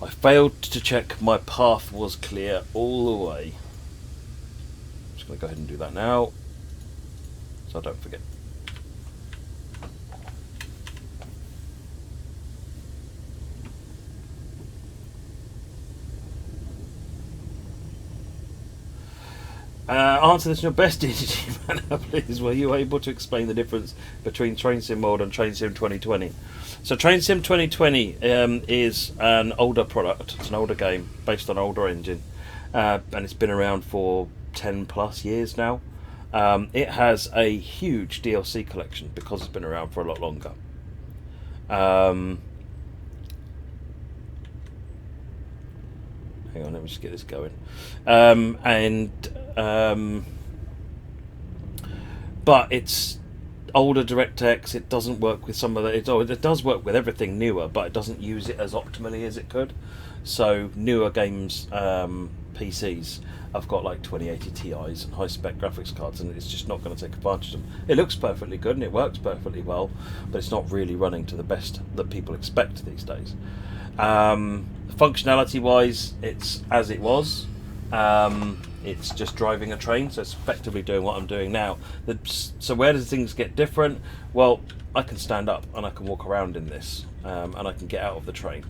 I failed to check my path was clear all the way. I'm just going to go ahead and do that now, so I don't forget. Answer this in your best DDG manner, please. Were you able to explain the difference between Train Sim World and Train Sim 2020? So Train Sim 2020 is an older product. It's an older game based on an older engine, and it's been around for 10 plus years now. It has a huge DLC collection because it's been around for a lot longer. Hang on, let me just get this going. But it's older DirectX. It doesn't work with some of the. It does work with everything newer, but it doesn't use it as optimally as it could. So newer games, PCs, I've got like 2080 Ti's and high spec graphics cards, and it's just not going to take advantage of them. It looks perfectly good and it works perfectly well, but it's not really running to the best that people expect these days. Functionality wise, it's as it was. It's just driving a train, so it's effectively doing what I'm doing now. So where does things get different? Well, I can stand up and I can walk around in this, and I can get out of the train.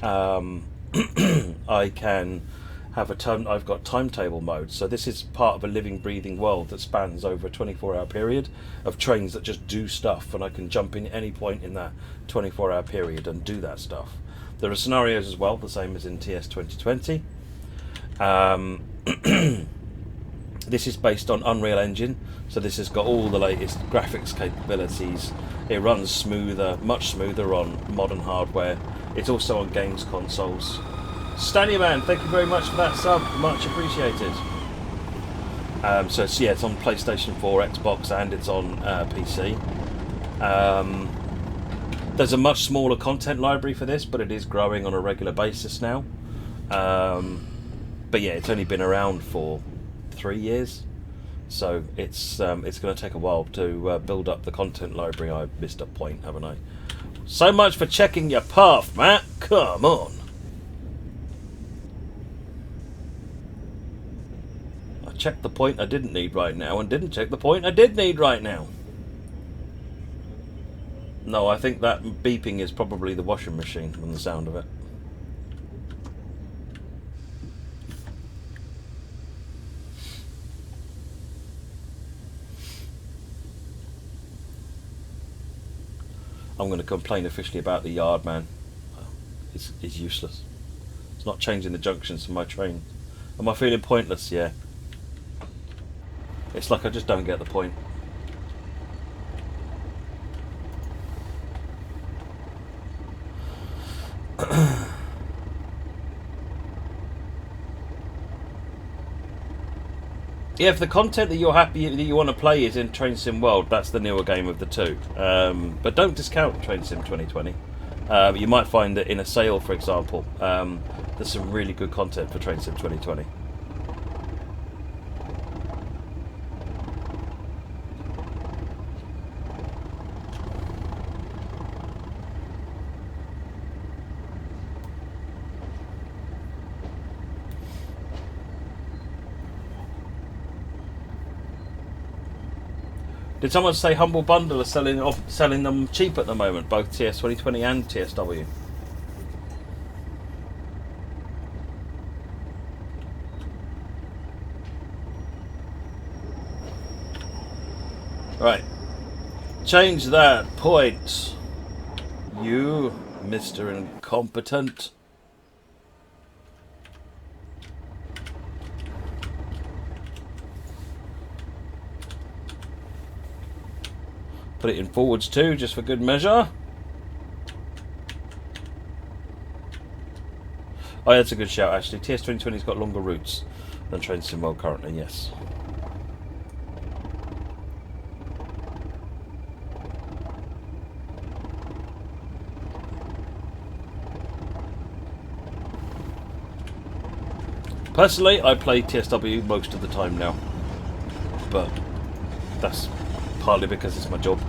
I can have I've got timetable mode, so this is part of a living, breathing world that spans over a 24-hour period of trains that just do stuff, and I can jump in at any point in that 24-hour period and do that stuff. There are scenarios as well, the same as in TS 2020. This is based on Unreal Engine, so this has got all the latest graphics capabilities. It runs smoother, much smoother on modern hardware. It's also on games consoles. Stanleyman, thank you very much for that sub, much appreciated. So it's on PlayStation 4, Xbox, and it's on PC. There's a much smaller content library for this, but it is growing on a regular basis now. But yeah, it's only been around for 3 years, so it's going to take a while to build up the content library. I missed a point, haven't I? So much for checking your path, Matt. Come on. I checked the point I didn't need right now and didn't check the point I did need right now. No, I think that beeping is probably the washing machine from the sound of it. I'm going to complain officially about the yard, man. It's useless. It's not changing the junctions for my train. Am I feeling pointless? Yeah. It's like I just don't get the point. Yeah, if the content that you're happy that you want to play is in Train Sim World, that's the newer game of the two. But don't discount Train Sim 2020. You might find that in a sale, for example, there's some really good content for Train Sim 2020. Did someone say Humble Bundle are selling them cheap at the moment, both TS 2020 and TSW? Right. Change that point. You, Mr. Incompetent. Put it in forwards too, just for good measure. Oh, that's a good shout, actually. TS 2020's got longer routes than Train Sim World currently, yes. Personally, I play TSW most of the time now, but that's partly because it's my job.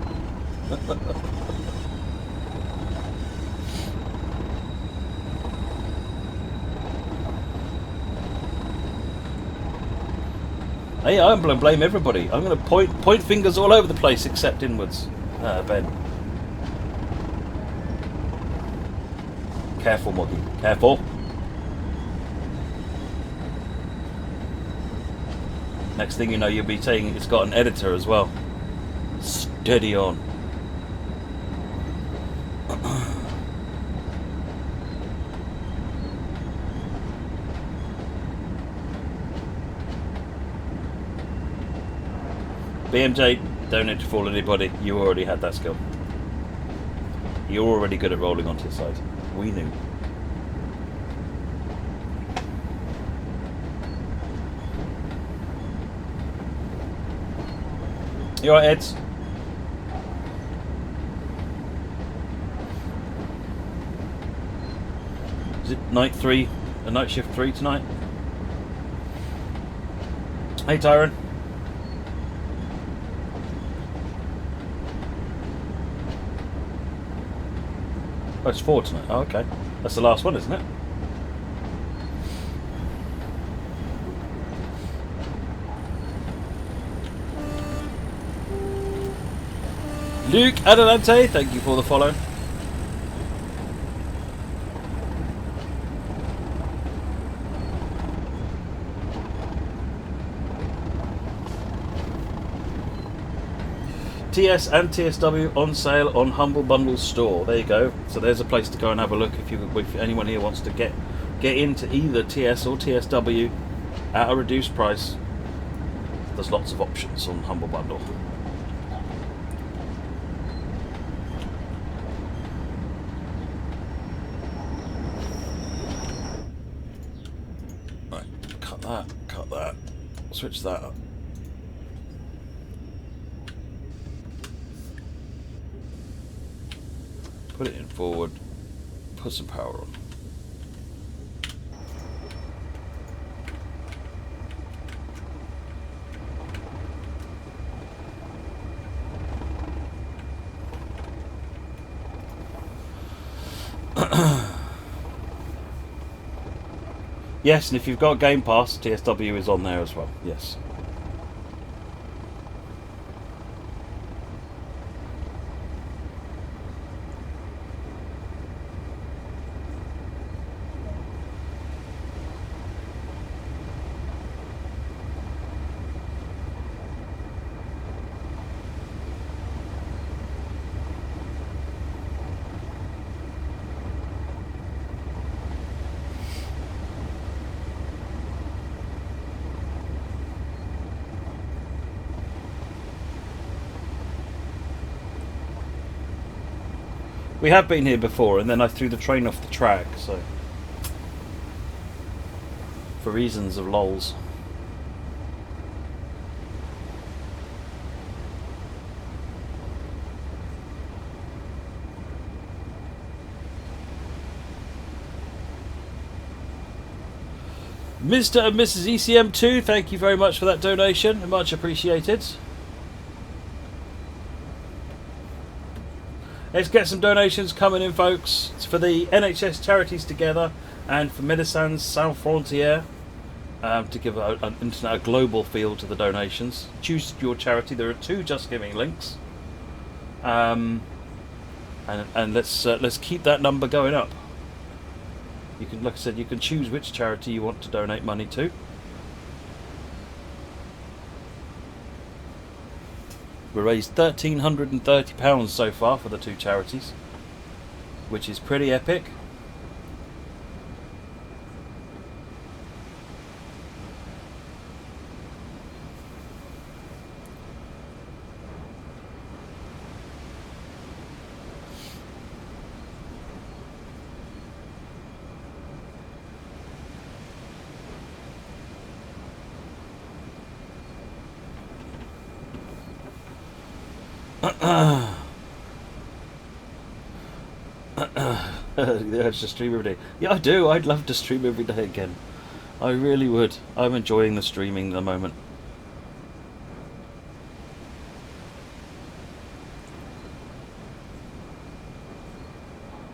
Hey, I'm going to blame everybody. I'm going to point fingers all over the place except inwards. Ben. Careful, Moggy. Careful. Next thing you know, you'll be saying it's got an editor as well. Steady on. BMJ, don't need to fool anybody. You already had that skill. You're already good at rolling onto your side. We knew. You alright, Eds? Is it night 3? A night shift 3 tonight? Hey, Tyron. Oh, it's 4 tonight. Oh, okay. That's the last one, isn't it? Luke Adelante, thank you for the follow. TS and TSW on sale on Humble Bundle store. There you go. So there's a place to go and have a look if anyone here wants to get into either TS or TSW at a reduced price. There's lots of options on Humble Bundle. Right, cut that, switch that up. Put it in forward, put some power on. Yes, and if you've got Game Pass, TSW is on there as well, yes. We have been here before, and then I threw the train off the track, so... for reasons of lols. Mr. and Mrs. ECM2, thank you very much for that donation, much appreciated. Let's get some donations coming in, folks. It's for the NHS Charities Together and for Médecins Sans Frontières to give a global feel to the donations. Choose your charity. There are 2 Just Giving links, and let's keep that number going up. You can, like I said, you can choose which charity you want to donate money to. We raised £1,330 so far for the 2 charities, which is pretty epic. The urge to stream every day. Yeah, I do. I'd love to stream every day again. I really would. I'm enjoying the streaming at the moment.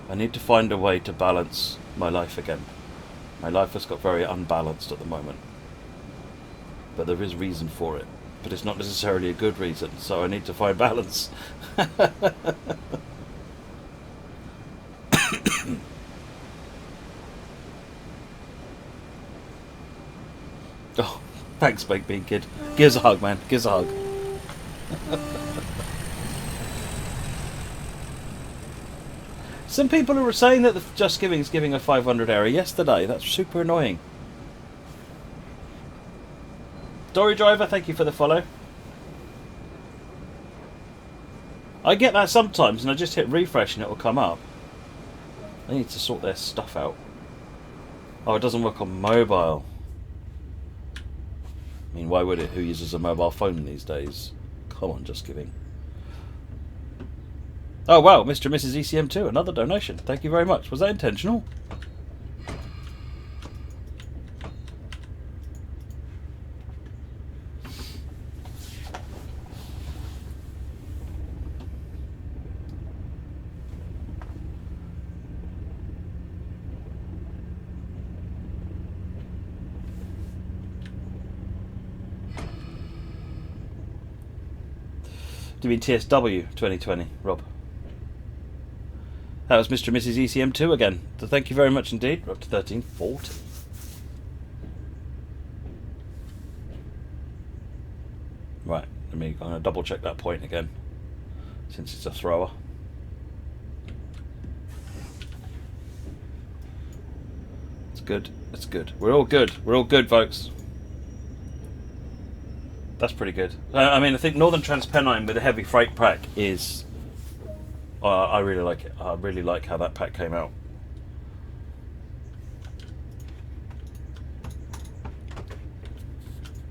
I need to find a way to balance my life again. My life has got very unbalanced at the moment. but there is reason for it. But it's not necessarily a good reason, so I need to find balance. Oh, thanks, Baked Bean Kid. Give us a hug, man. Give us a hug. Some people are saying that the Just Giving is giving a 500 error yesterday. That's super annoying. Dory Driver, thank you for the follow. I get that sometimes, and I just hit refresh and it will come up. They need to sort their stuff out. Oh, it doesn't work on mobile. I mean, why would it? Who uses a mobile phone these days? Come on, Just Giving. Oh, wow, Mr. and Mrs. ECM2, another donation. Thank you very much. Was that intentional? Do you mean TSW 2020, Rob? That was Mr. and Mrs. ECM2 again. So thank you very much indeed. We're up to 1340. Right, I'm going to double check that point again, since it's a thrower. It's good. It's good. We're all good. We're all good, folks. That's pretty good. I mean, I think Northern Transpennine with a heavy freight pack is... I really like it. I really like how that pack came out.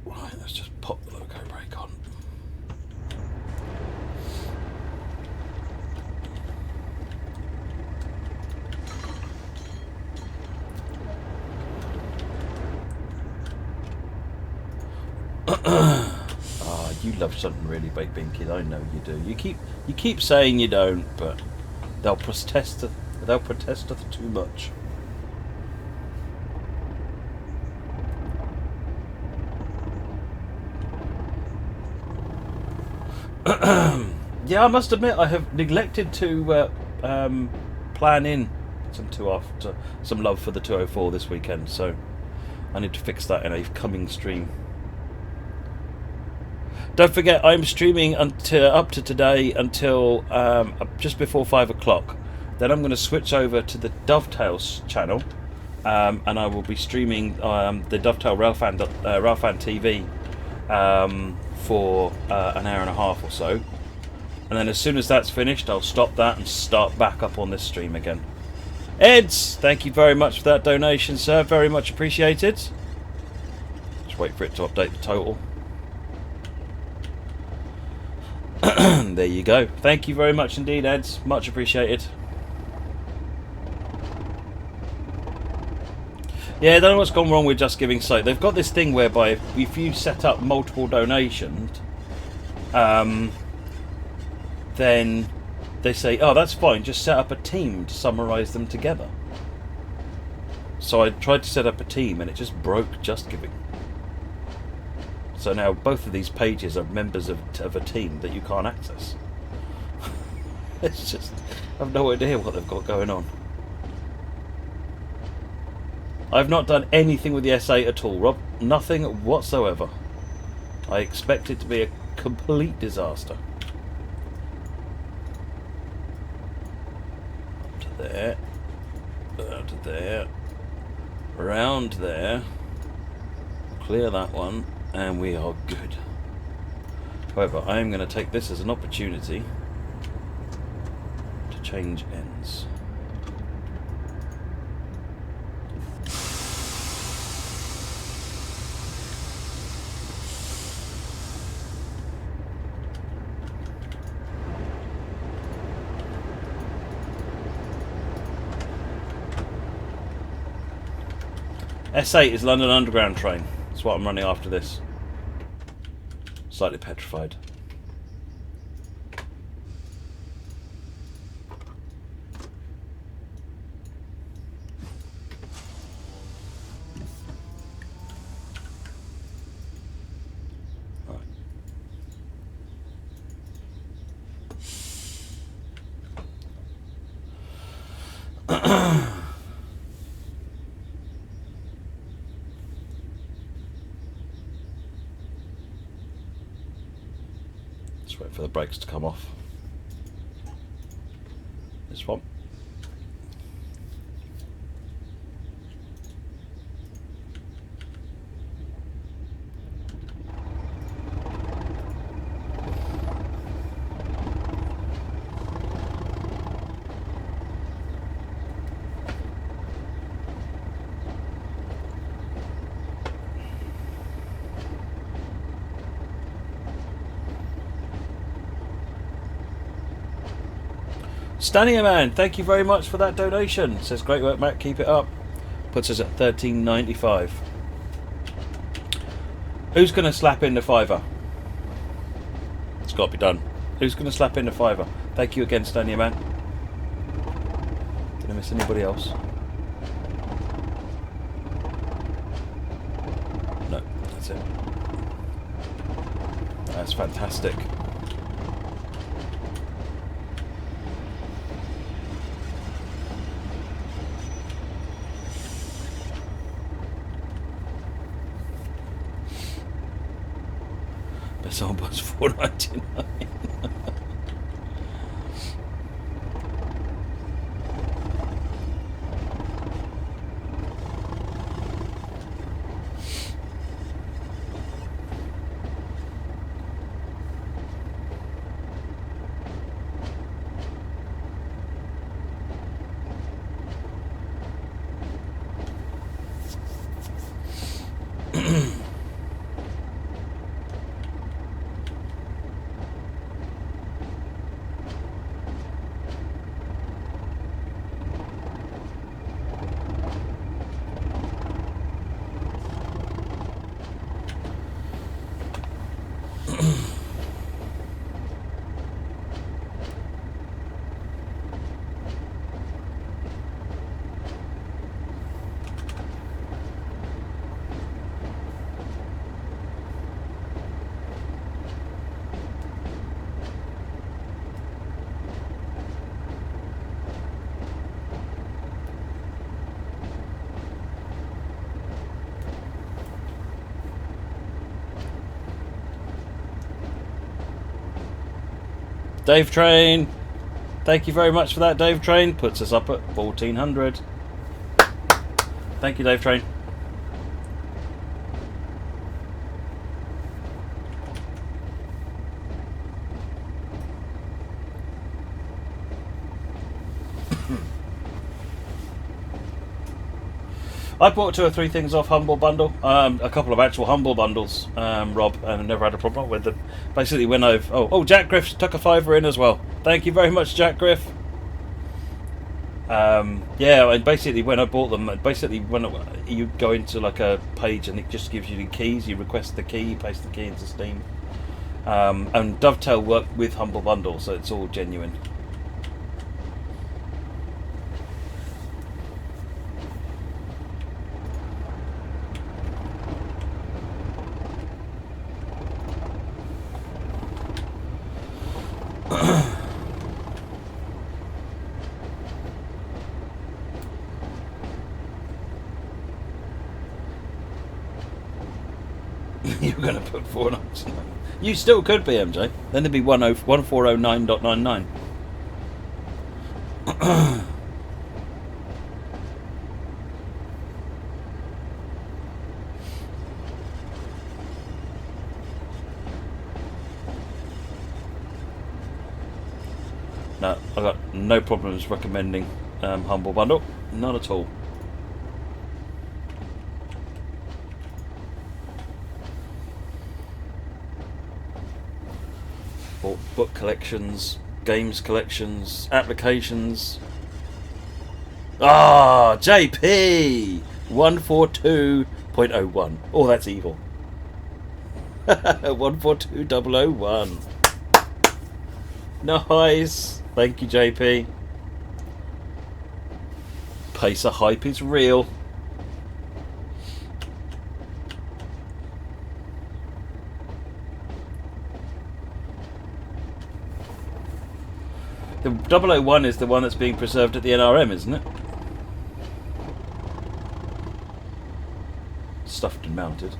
Right, let's just pop the logo brake on. You love something really, Baked Bean Kid. I know you do. You keep saying you don't, but they'll protest. They'll protest too much. Yeah, I must admit I have neglected to plan in some love for the 204 this weekend. So I need to fix that in a coming stream. Don't forget, I'm streaming up to today until just before 5 o'clock. Then I'm going to switch over to the Dovetails channel, and I will be streaming the Dovetail Railfan TV for an hour and a half or so. And then as soon as that's finished, I'll stop that and start back up on this stream again. Eds, thank you very much for that donation, sir. Very much appreciated. Just wait for it to update the total. There you go. Thank you very much indeed, Eds. Much appreciated. Yeah, I don't know what's gone wrong with Just Giving site. They've got this thing whereby if you set up multiple donations, then they say, oh, that's fine, just set up a team to summarise them together. So I tried to set up a team and it just broke Just Giving. So now both of these pages are members of a team that you can't access. It's just, I have no idea what they've got going on. I've not done anything with the S8 at all, Rob. Nothing whatsoever. I expect it to be a complete disaster. Up to there. Out to there. Around there. Clear that one. And we are good. However, I am going to take this as an opportunity to change ends. S8 is London Underground train. That's what I'm running after this. Slightly petrified. Just wait for the brakes to come off. This one. Stanley Man, thank you very much for that donation. Says great work, Matt. Keep it up. Puts us at $13.95. Who's going to slap in the fiver? It's got to be done. Who's going to slap in the fiver? Thank you again, Stanley Man. Did I miss anybody else? No, that's it. That's fantastic. Best almost $4.99. Dave Train, thank you very much for that. Dave Train puts us up at 1400. Thank you, Dave Train. I bought 2 or 3 things off Humble Bundle, a couple of actual Humble Bundles, Rob, and I've never had a problem with them. Basically, when I've... Oh, Jack Griff took a $5 in as well. Thank you very much, Jack Griff. Yeah, and basically when I bought them, basically when you go into like a page and it just gives you the keys, you request the key, you paste the key into Steam. And Dovetail work with Humble Bundle, so it's all genuine. You're going to put 409. You still could be, MJ. Then it'd be 1409.99. No, I've got no problems recommending Humble Bundle. Not at all. Bought book collections, games collections, applications. Ah, JP 142.01. Oh, that's evil. 142001. Nice. Thank you, JP. Pacer hype is real. The 001 is the one that's being preserved at the NRM, isn't it? Stuffed and mounted.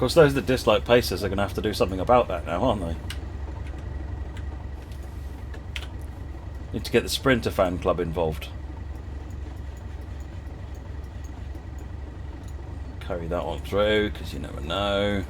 course, those that dislike pacers are going to have to do something about that now, aren't they? Need to get the Sprinter fan club involved. Carry that one through, because you never know.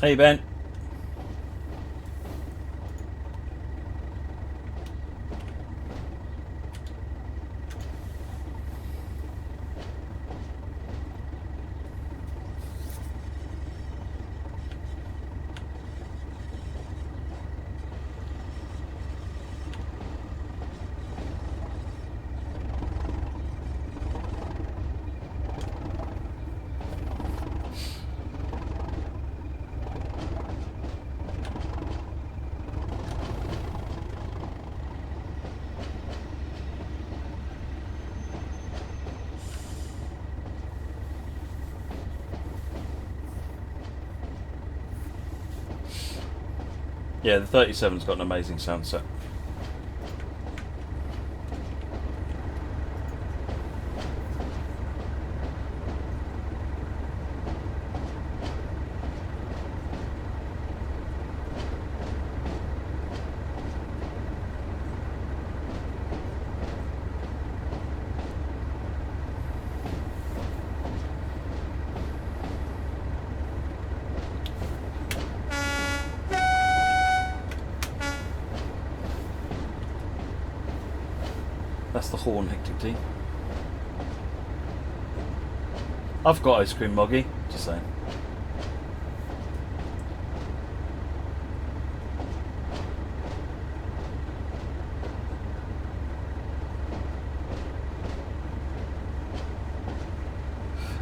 Hey Ben. Yeah, the 37's got an amazing sound set. That's the horn, Hectic T. I've got ice cream, Moggy. Just saying.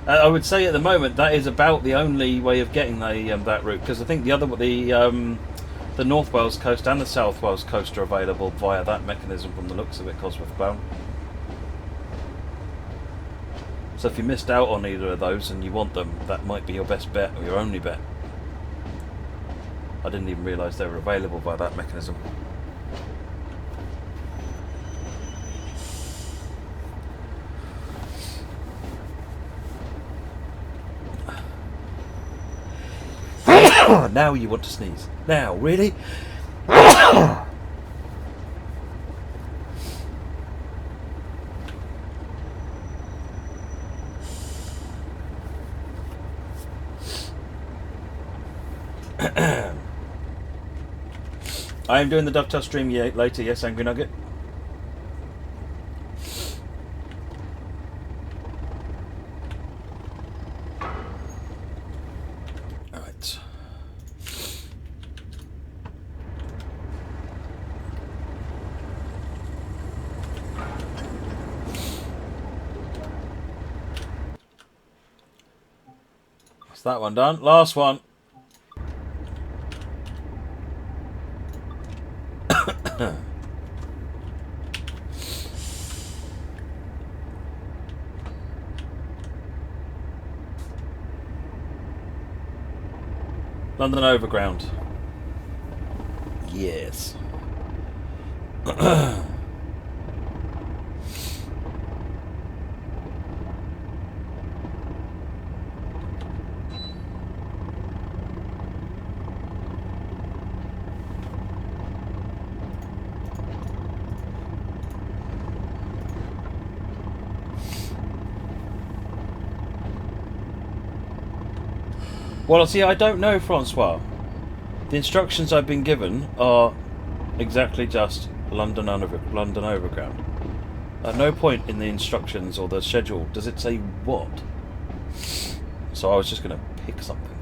I would say at the moment that is about the only way of getting that route, because I think the North Wales coast and the South Wales coast are available via that mechanism from the looks of it, Cosworth Bound. So if you missed out on either of those and you want them, that might be your best bet or your only bet. I didn't even realise they were available by that mechanism. Now you want to sneeze. Now, really? I am doing the Dovetail stream later, yes, Angry Nugget. Alright. That's that one done. Last one. London Overground. Yes. Well, see, I don't know, Francois. The instructions I've been given are exactly just London Overground. At no point in the instructions or the schedule does it say what. So I was just going to pick something.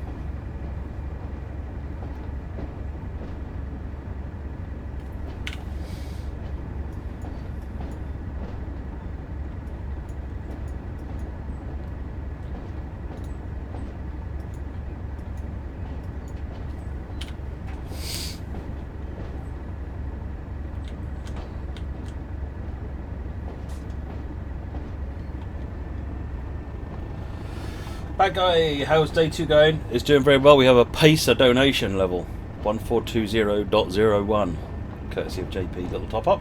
Right, guy, how's day 2 going? It's doing very well. We have a Pacer donation level 1420.01, courtesy of JP. Little top up.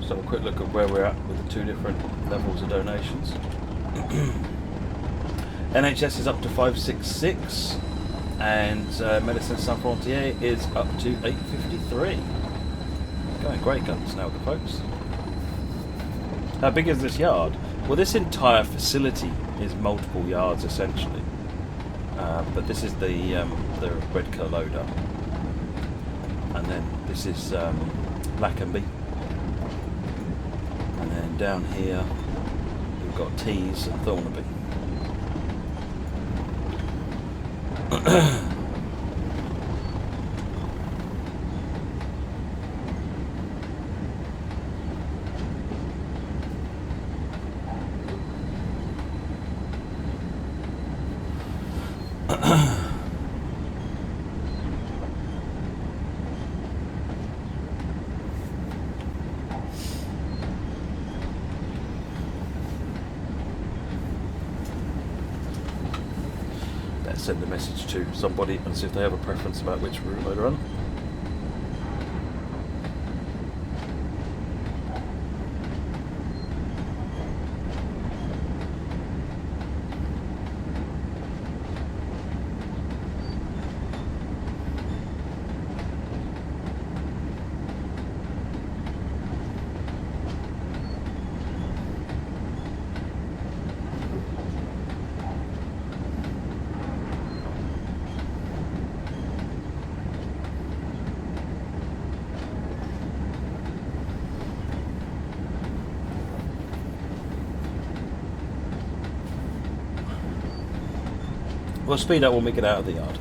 So a quick look at where we're at with the 2 different levels of donations. NHS is up to 566 and Medicine Sans Frontier is up to 853. Going great guns now, the folks. How big is this yard? Well, this entire facility is multiple yards essentially, but this is the Redcar loader, and then this is Lackenby. And then down here we've got Tees and Thornaby. Send a message to somebody and see if they have a preference about which route they run. We'll speed up when we get out of the yard.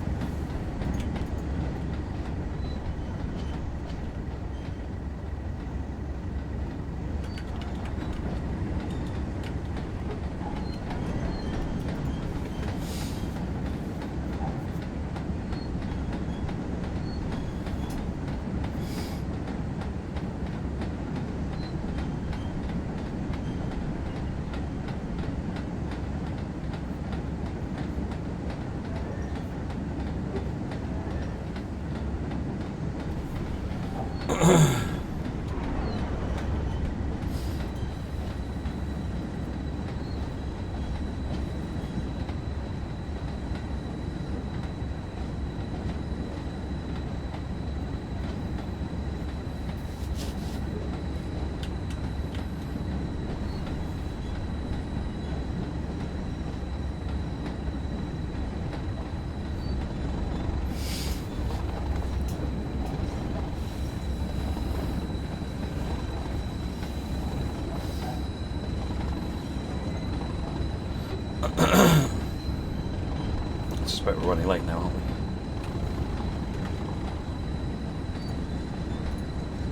I suspect we're running late now, aren't we?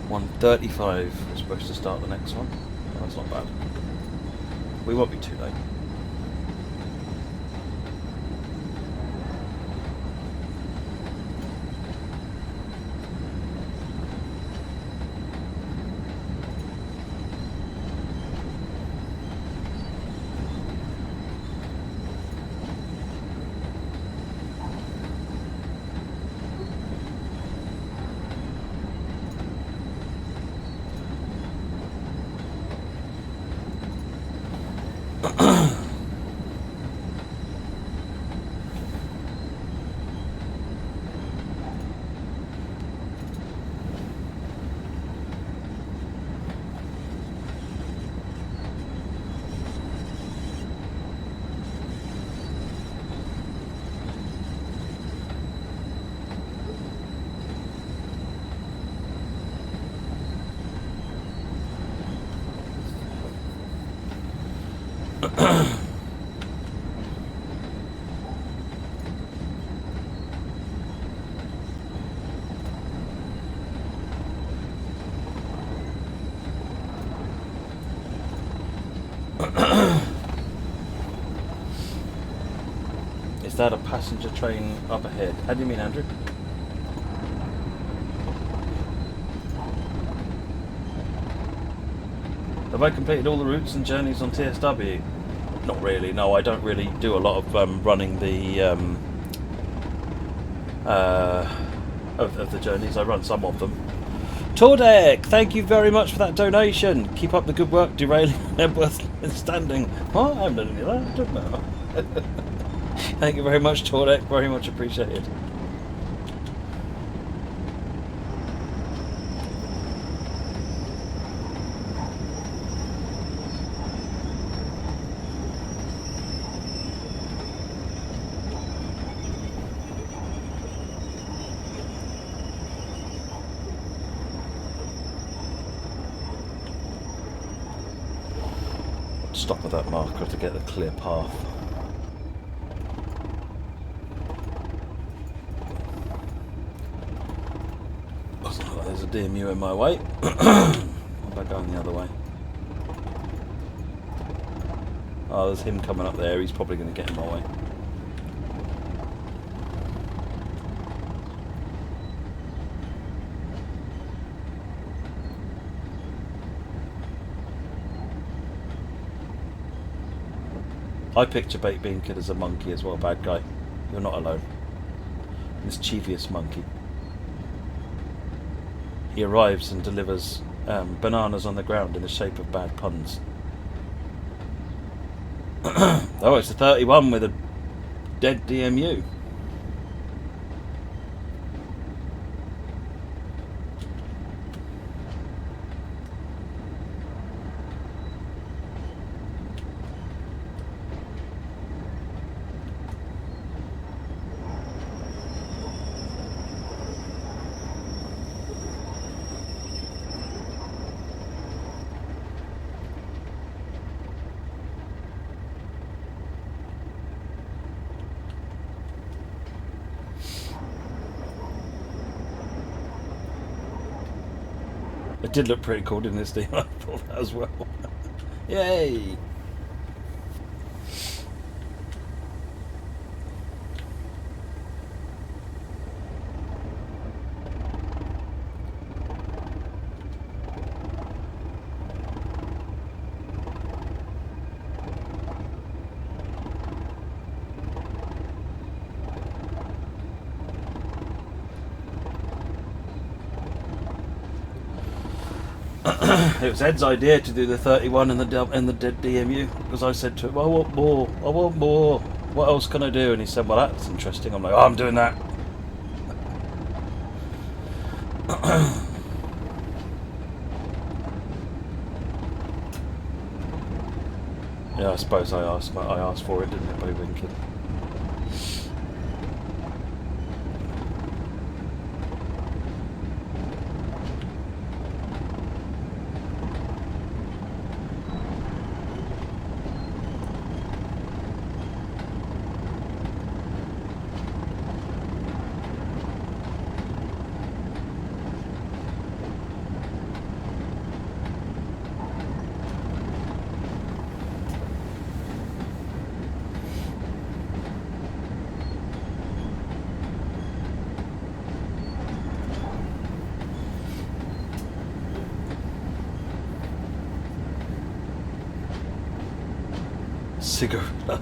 1:35. We're supposed to start the next one. Oh, that's not bad. We won't be too late. Is that a passenger train up ahead? How do you mean, Andrew? Have I completed all the routes and journeys on TSW? Not really, no. I don't really do a lot of running the of the journeys. I run some of them. Tordek, thank you very much for that donation. Keep up the good work, derailing Nebworth standing. What? I haven't done any of that. I don't know. Thank you very much, Tordek. Very much appreciated. Stop at that marker to get the clear path. There's a DMU in my way. What about going the other way? Oh, there's him coming up there. He's probably going to get in my way. I picture Baked Bean Kid as a monkey as well, bad guy. You're not alone. Mischievous monkey. He arrives and delivers bananas on the ground in the shape of bad puns. Oh, it's a 31 with a dead DMU. It did look pretty cool, didn't it, Steve? I thought that as well. Yay! It was Ed's idea to do the 31 and the dead DMU, because I said to him, I want more, I want more. What else can I do? And he said, well, that's interesting. I'm like, oh, I'm doing that. Yeah, I suppose I asked for it, didn't it, by winking. Cigarette.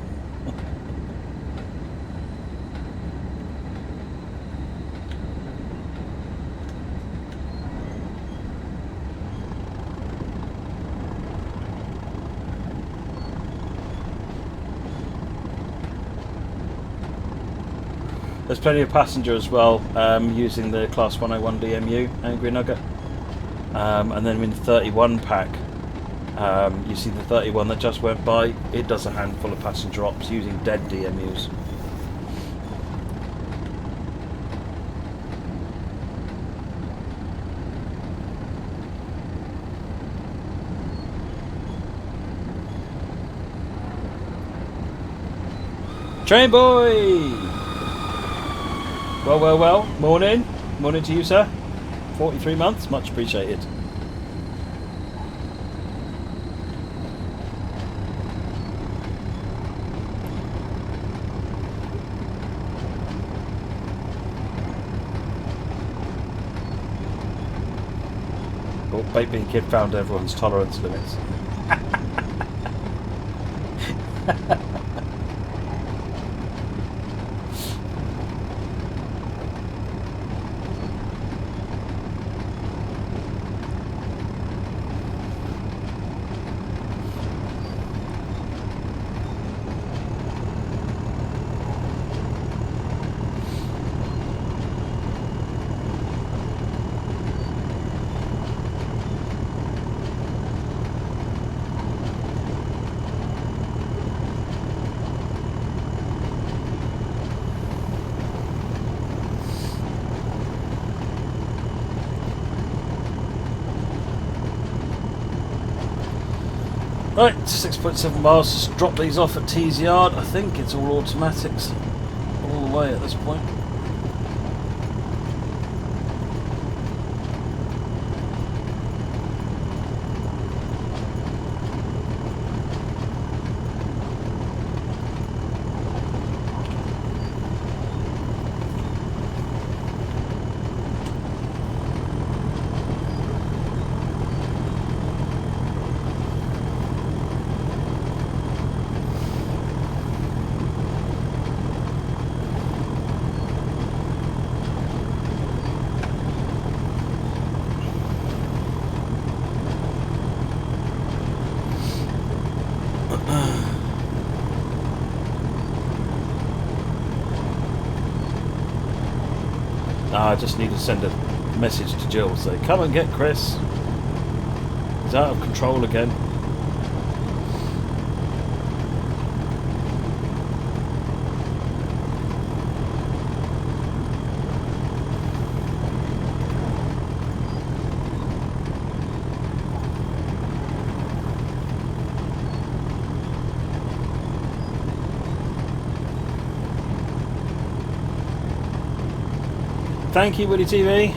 There's plenty of passenger as well, using the Class 101 DMU, Angry Nugget. And then in the 31 pack, you see the 31 that just went by, it does a handful of passenger ops using dead DMUs. Train boy! Well. Morning. Morning to you, sir. 43 months. Much appreciated. Oh, Baked Bean Kid found everyone's tolerance limits. Right, 6.7 miles, just drop these off at T's Yard. I think it's all automatics all the way at this point. I just need to send a message to Jill, say, come and get Chris. He's out of control again. Thank you, Woody TV.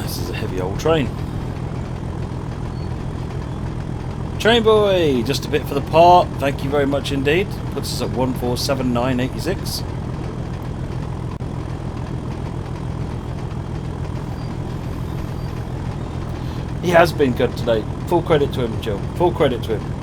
This is a heavy old train. Train boy, just a bit for the part. Thank you very much indeed. Puts us at 147986. He has been good today. Full credit to him, Jill. Full credit to him.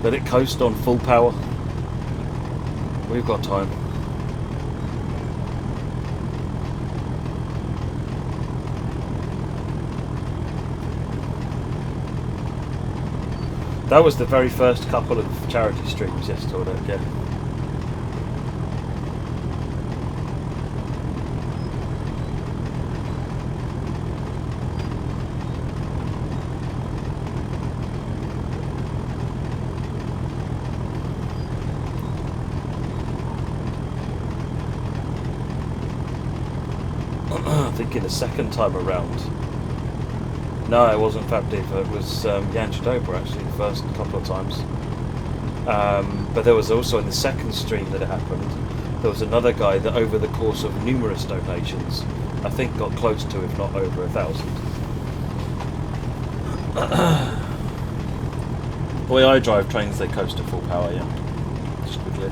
Let it coast on full power. We've got time. That was the very first couple of charity streams yesterday, yeah. thinking the second time around. No, it wasn't Fab Diva, it was Jan Chadova actually, the first couple of times. But there was also in the second stream that it happened, there was another guy that over the course of numerous donations, I think got close to, if not over 1,000. The way I drive trains, they coast to full power, yeah. Just quickly.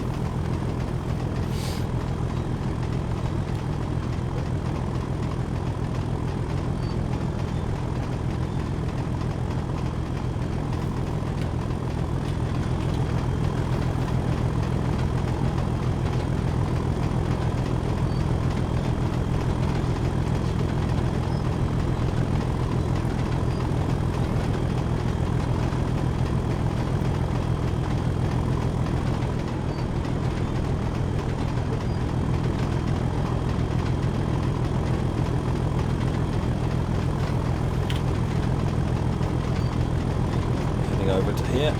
Over to here.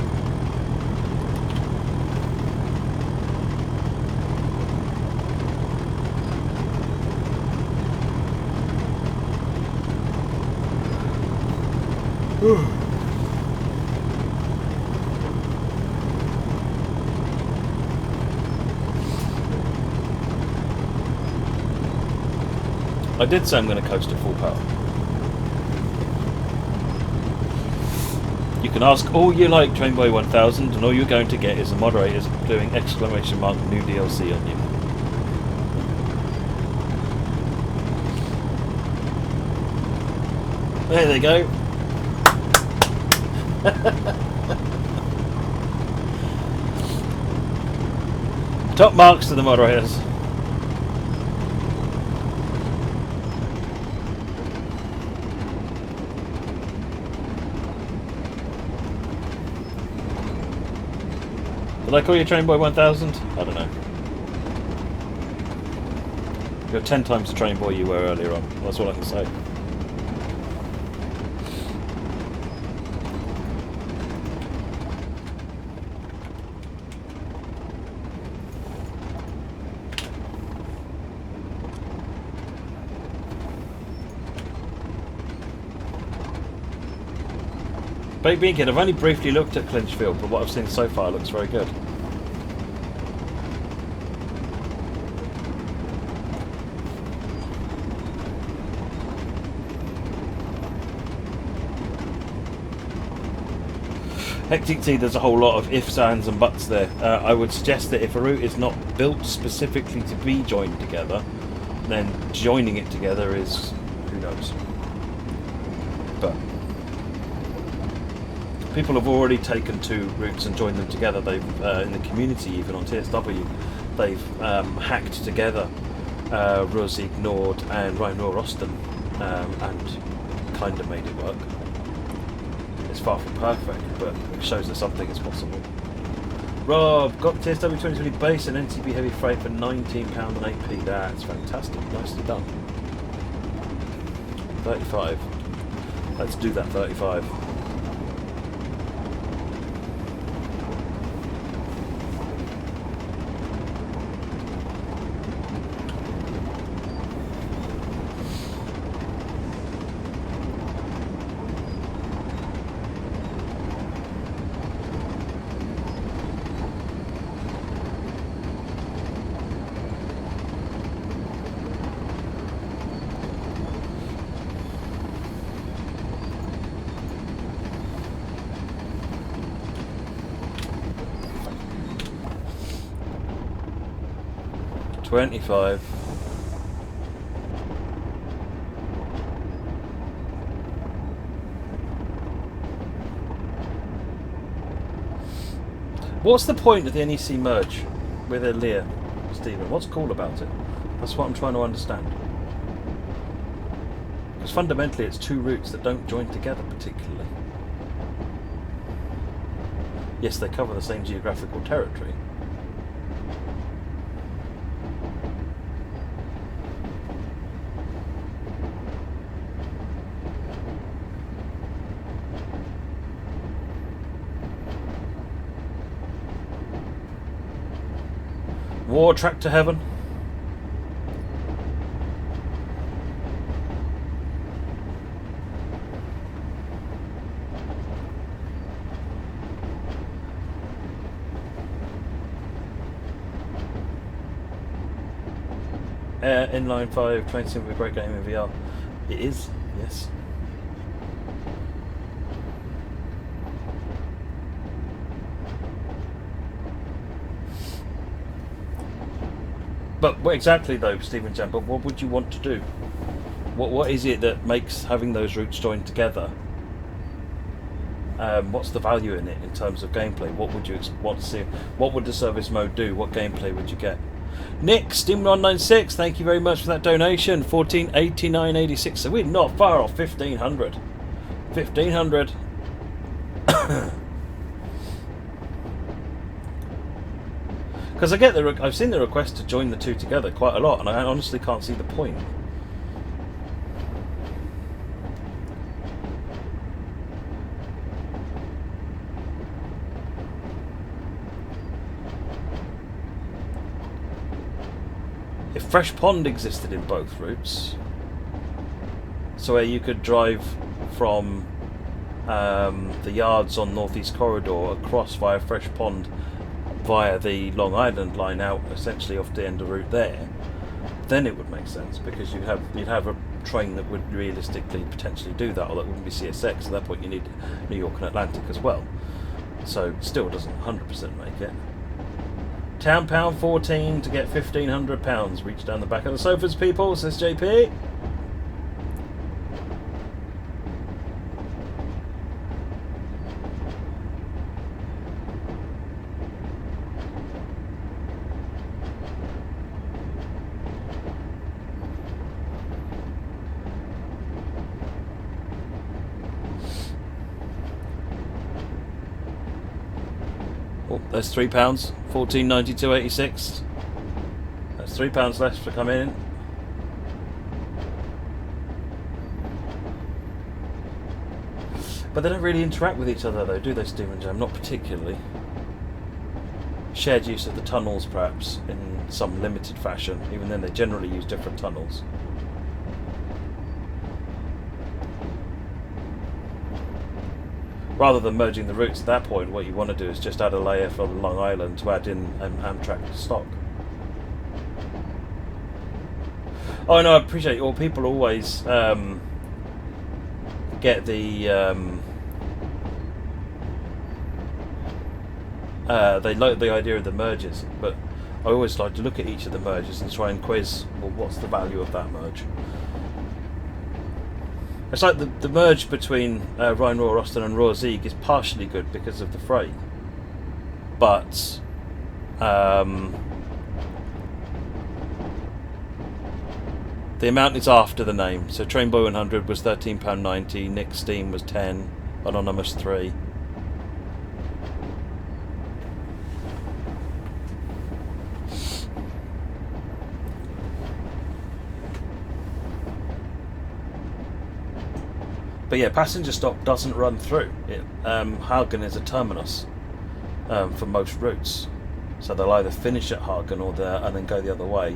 I did say I'm going to coast to full power. You can ask all you like, Trainboy 1000, and all you're going to get is the moderators doing ! New DLC on you. There they go. Top marks to the moderators. Did I call you Trainboy 1000? I don't know. You're 10 times the Trainboy you were earlier on. That's all I can say. Baked Bean Kid, I've only briefly looked at Clinchfield, but what I've seen so far looks very good. Hectic T, there's a whole lot of ifs, ands and buts there. I would suggest that if a route is not built specifically to be joined together, then joining it together is, who knows. But people have already taken two routes and joined them together. They've, in the community, even on TSW, they've hacked together Rosig Nord and Rhino Austin and kind of made it work. It's far from perfect, but it shows that something is possible. Rob, got TSW 2020 base and NTB heavy freight for £19 and 8p. That's fantastic. Nicely done. 35. Let's do that 35. $25. What's the point of the NEC merge with Lear, Stephen? What's cool about it? That's what I'm trying to understand. Because fundamentally it's two routes that don't join together particularly. Yes, they cover the same geographical territory. War track to heaven. Inline 5 train sim with a great game in VR. It is, yes. But what exactly though, Stephen Jam, but what would you want to do? What is it that makes having those routes joined together? What's the value in it in terms of gameplay? What would you want to see? What would the service mode do? What gameplay would you get? Nick, Steam196, thank you very much for that donation. 1489.86. So we're not far off 1500. 1500. Because I get I've seen the request to join the two together quite a lot, and I honestly can't see the point. If Fresh Pond existed in both routes, so where you could drive from the yards on Northeast Corridor across via Fresh Pond via the Long Island line out essentially off the end of the route there, then it would make sense, because you'd have a train that would realistically potentially do that, or that wouldn't be CSX. At that point you need New York and Atlantic as well, so still doesn't 100% make it. Town pound 14 to get £1,500. Reach down the back of the sofas, people, says JP. Oh, there's £3. 14.92.86. That's £3 less for coming in. But they don't really interact with each other though, do they, Stephen Jam? Not particularly. Shared use of the tunnels perhaps in some limited fashion. Even then they generally use different tunnels. Rather than merging the routes at that point, what you want to do is just add a layer for Long Island to add in Amtrak stock. Oh no, I appreciate it. Well, people always get the they like the idea of the mergers, but I always like to look at each of the mergers and try and quiz, well, what's the value of that merge? It's like the merge between Rhine-Ruhr Osten and Ruhr-Sieg is partially good because of the freight, but the amount is after the name. So Trainboy 100 was £13.90, Nick Steam was 10, Anonymous 3. But yeah, passenger stock doesn't run through. Hagen is a terminus for most routes, so they'll either finish at Hagen or and then go the other way.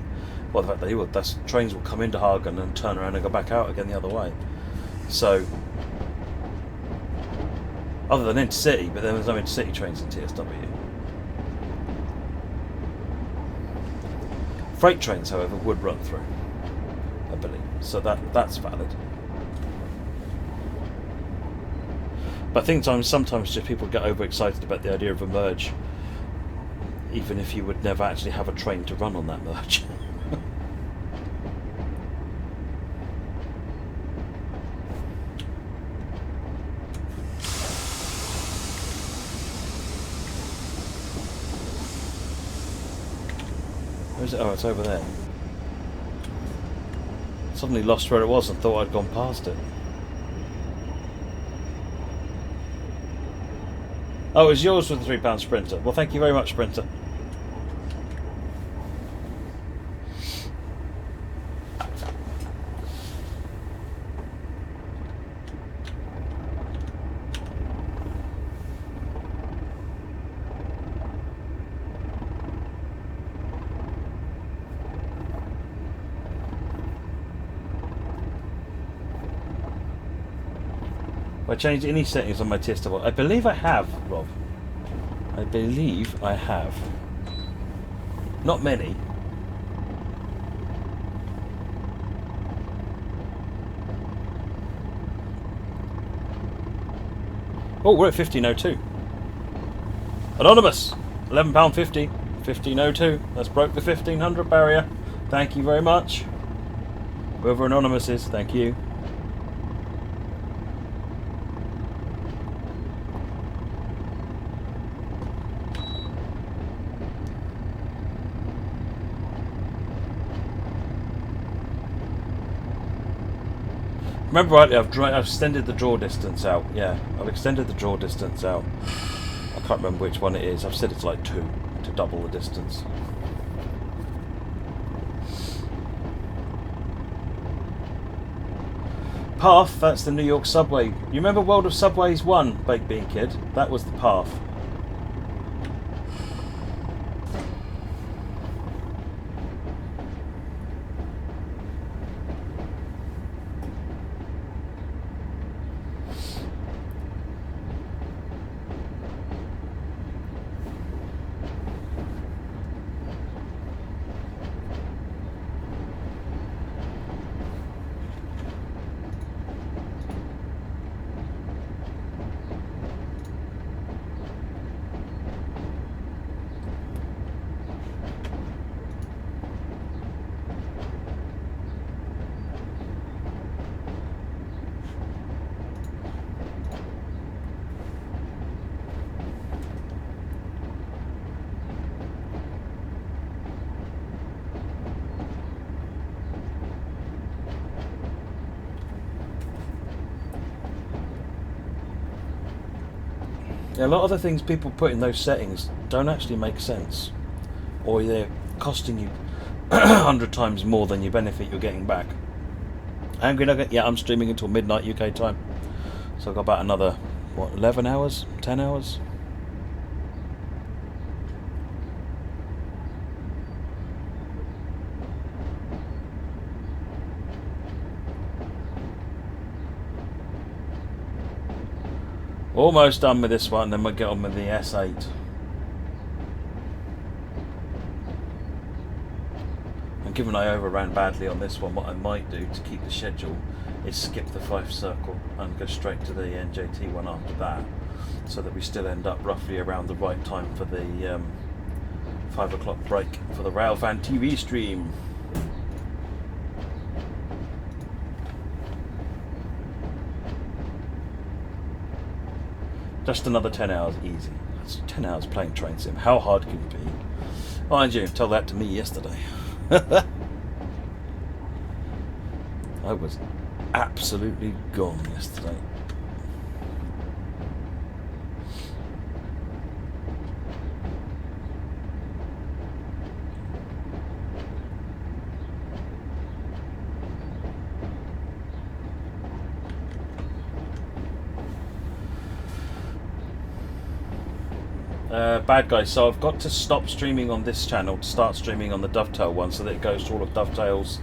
Well, the fact they would, trains will come into Hagen and turn around and go back out again the other way. So, other than intercity, but then there's no intercity trains in TSW. Freight trains, however, would run through, I believe. So that's valid. But I think sometimes just people get overexcited about the idea of a merge, even if you would never actually have a train to run on that merge. Where is it? Oh, it's over there. Suddenly lost where it was and thought I'd gone past it. Oh, it was yours with the £3 Sprinter. Well, thank you very much, Sprinter. Have I changed any settings on my TSW? I believe I have, Rob. I believe I have. Not many. Oh, we're at 1502. Anonymous, £11.50, 1502. That's broke the 1500 barrier. Thank you very much. Whoever Anonymous is, thank you. Remember rightly, I've extended the draw distance out. Yeah, I've extended the draw distance out. I can't remember which one it is. I've said it's like 2 to double the distance. Path, that's the New York subway. You remember World of Subways 1, Baked Bean Kid? That was the path. Yeah, a lot of the things people put in those settings don't actually make sense, or they're costing you 100 times more than your benefit you're getting back. Angry Nugget, yeah, I'm streaming until midnight UK time, so I've got about another, what, 11 hours, 10 hours? Almost done with this one, then we'll get on with the S8. And given I overran badly on this one, what I might do to keep the schedule is skip the Fife Circle and go straight to the NJT one after that, so that we still end up roughly around the right time for the 5 o'clock break for the Railfreight TV stream. Just another 10 hours, easy. That's 10 hours playing train sim. How hard can it be? Mind you, tell that to me yesterday. I was absolutely gone yesterday. Bad guys, so I've got to stop streaming on this channel to start streaming on the Dovetail one, so that it goes to all of Dovetail's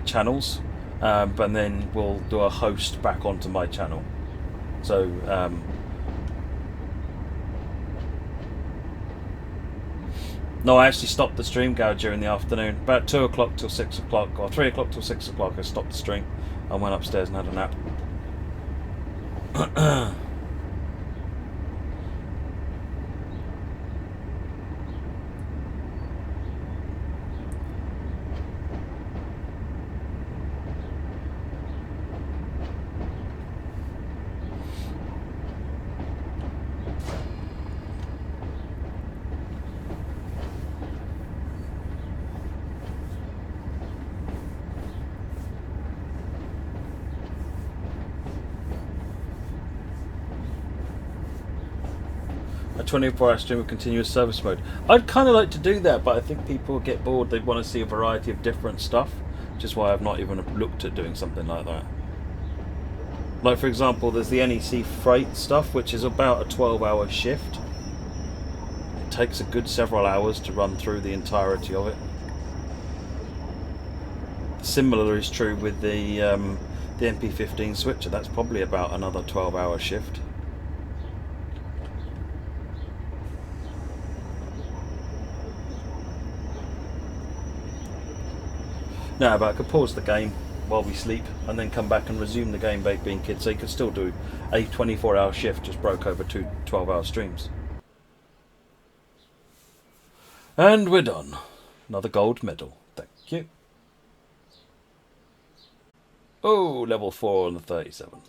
channels, but then we'll do a host back onto my channel. So no, I actually stopped the stream during the afternoon, about 2 o'clock till 6 o'clock, or 3 o'clock till 6 o'clock. I stopped the stream and went upstairs and had a nap. A 24-hour stream of continuous service mode. I'd kind of like to do that, but I think people get bored. They want to see a variety of different stuff, which is why I've not even looked at doing something like that. Like, for example, there's the NEC freight stuff, which is about a 12-hour shift. It takes a good several hours to run through the entirety of it. Similar is true with the MP15 switcher. That's probably about another 12-hour shift. No, but I could pause the game while we sleep, and then come back and resume the game, being kids. So you could still do a 24-hour shift, just broke over 2 12-hour streams. And we're done. Another gold medal. Thank you. Oh, level 4 on the 37.